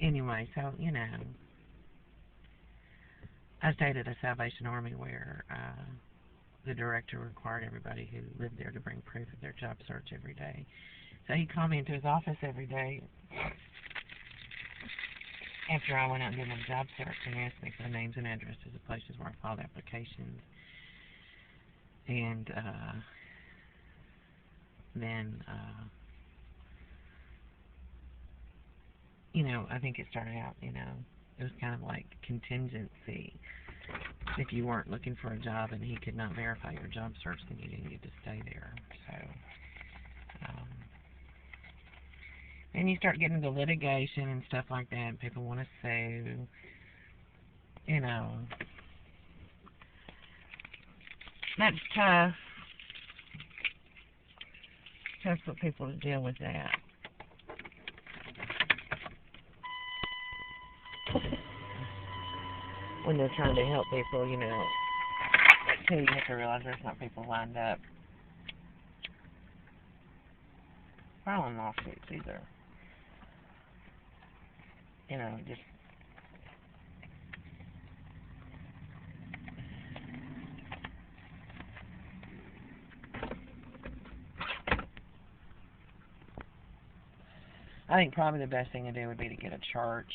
Anyway, so, I stayed at a Salvation Army where the director required everybody who lived there to bring proof of their job search every day. So he called me into his office every day after I went out and did my job search and asked me for the names and addresses of places where I filed applications. And then, I think it started out, it was kind of like contingency. If you weren't looking for a job and he could not verify your job search, then you didn't get to stay there. So, and you start getting into litigation and stuff like that, and people want to sue. You know, that's tough. Tough for people to deal with that. When they're trying to help people, too, you have to realize there's not people lined up filing lawsuits either. Just I think probably the best thing to do would be to get a church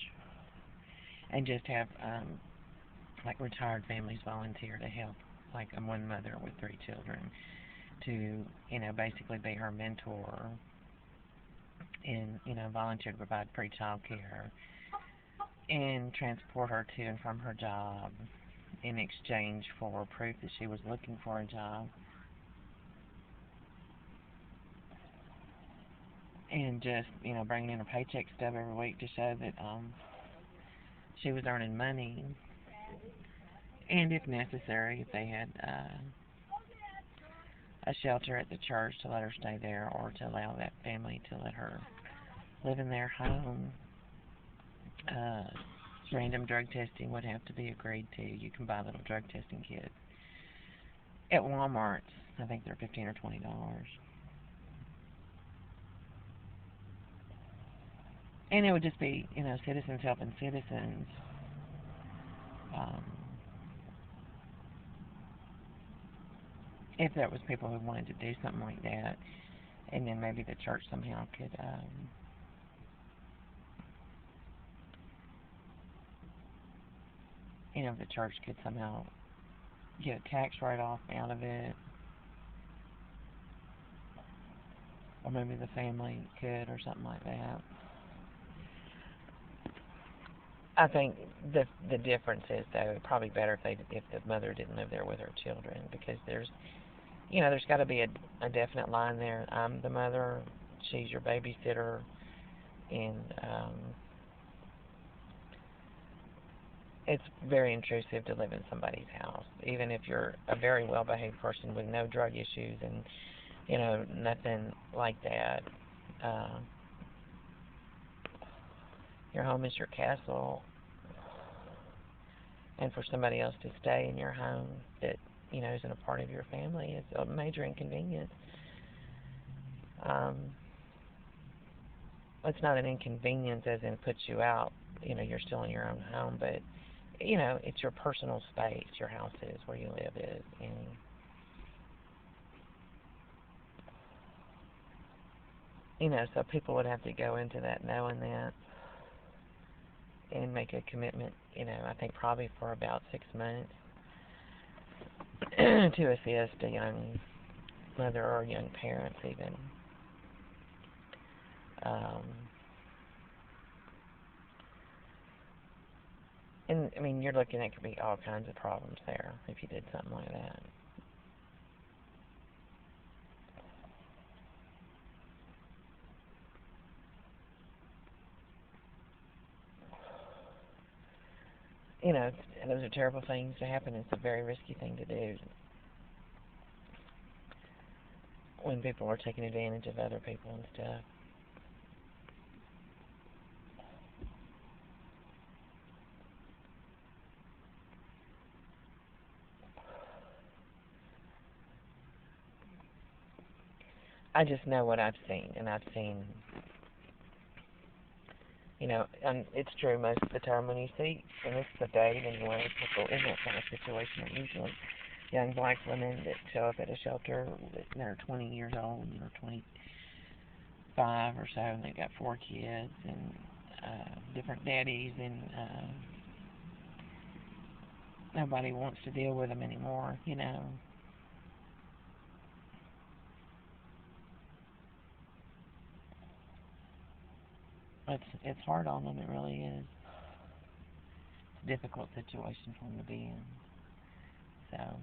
and just have like retired families volunteer to help, like one mother with 3 children, to basically be her mentor and volunteer to provide free child care and transport her to and from her job in exchange for proof that she was looking for a job, and just bringing in a paycheck stub every week to show that she was earning money, and if necessary, if they had a shelter at the church, to let her stay there, or to allow that family to let her live in their home. Random drug testing would have to be agreed to. You can buy little drug testing kits at Walmart. I think they're $15 or $20. And it would just be, citizens helping citizens. If there was people who wanted to do something like that, and then maybe the church somehow could, the church could somehow get a tax write-off out of it, or maybe the family could, or something like that. I think the difference is, though, probably better if the mother didn't live there with her children, because there's got to be a definite line there. I'm the mother, she's your babysitter, and it's very intrusive to live in somebody's house, even if you're a very well-behaved person with no drug issues and nothing like that. Your home is your castle, and for somebody else to stay in your home that isn't a part of your family is a major inconvenience. It's not an inconvenience as in puts you out. You're still in your own home, but it's your personal space. Your house is where you live is, and so people would have to go into that knowing that, and make a commitment, I think probably for about 6 months to assist a young mother or young parents even. And, you're looking at could be all kinds of problems there if you did something like that. Those are terrible things to happen. It's a very risky thing to do when people are taking advantage of other people and stuff. I just know what I've seen, and I've seen, You know, and it's true most of the time when you see, and this is a date anyway, people in that kind of situation are usually young black women that show up at a shelter that they're 20 years old or 25 or so, and they've got 4 kids and different daddies, and nobody wants to deal with them anymore, you know. It's hard on them, it really is. It's a difficult situation for them to be in. So,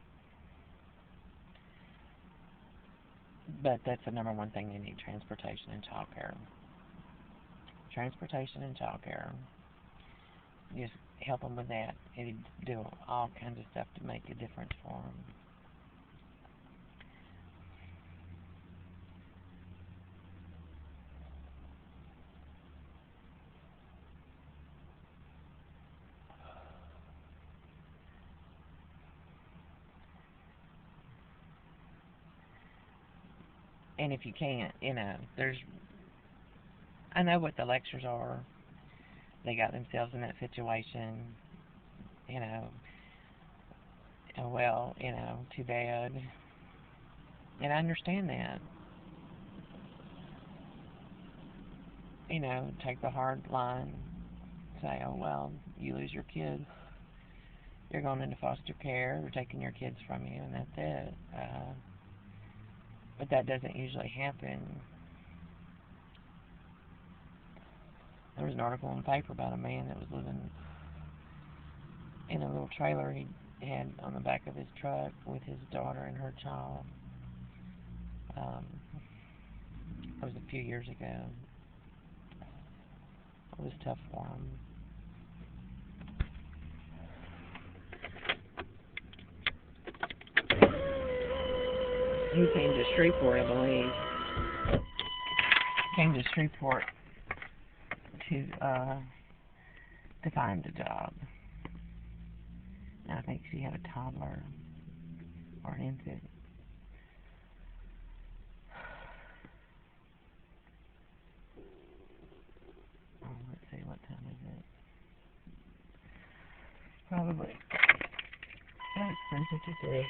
but that's the number one thing they need: transportation and childcare. Transportation and childcare. Just help them with that. It'd do all kinds of stuff to make a difference for them. And if you can't, you know, I know what the lectures are. They got themselves in that situation, you know. Well, you know, too bad. And I understand that. You know, take the hard line. Say, oh, well, you lose your kids. You're going into foster care. We're taking your kids from you, and that's it. But that doesn't usually happen. There was an article in the paper about a man that was living in a little trailer he had on the back of his truck with his daughter and her child. It was a few years ago. It was tough for him. He came to Shreveport, I believe. Came to Shreveport to find a job. And I think she had a toddler or an infant. Oh, let's see, what time is it? Probably 10:53.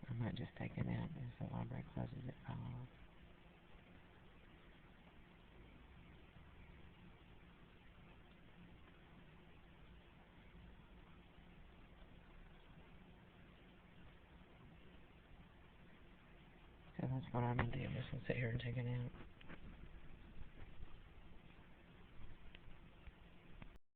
I might just take a nap if the library closes at 5. So that's what I'm going to do. I'm just going to sit here and take a nap.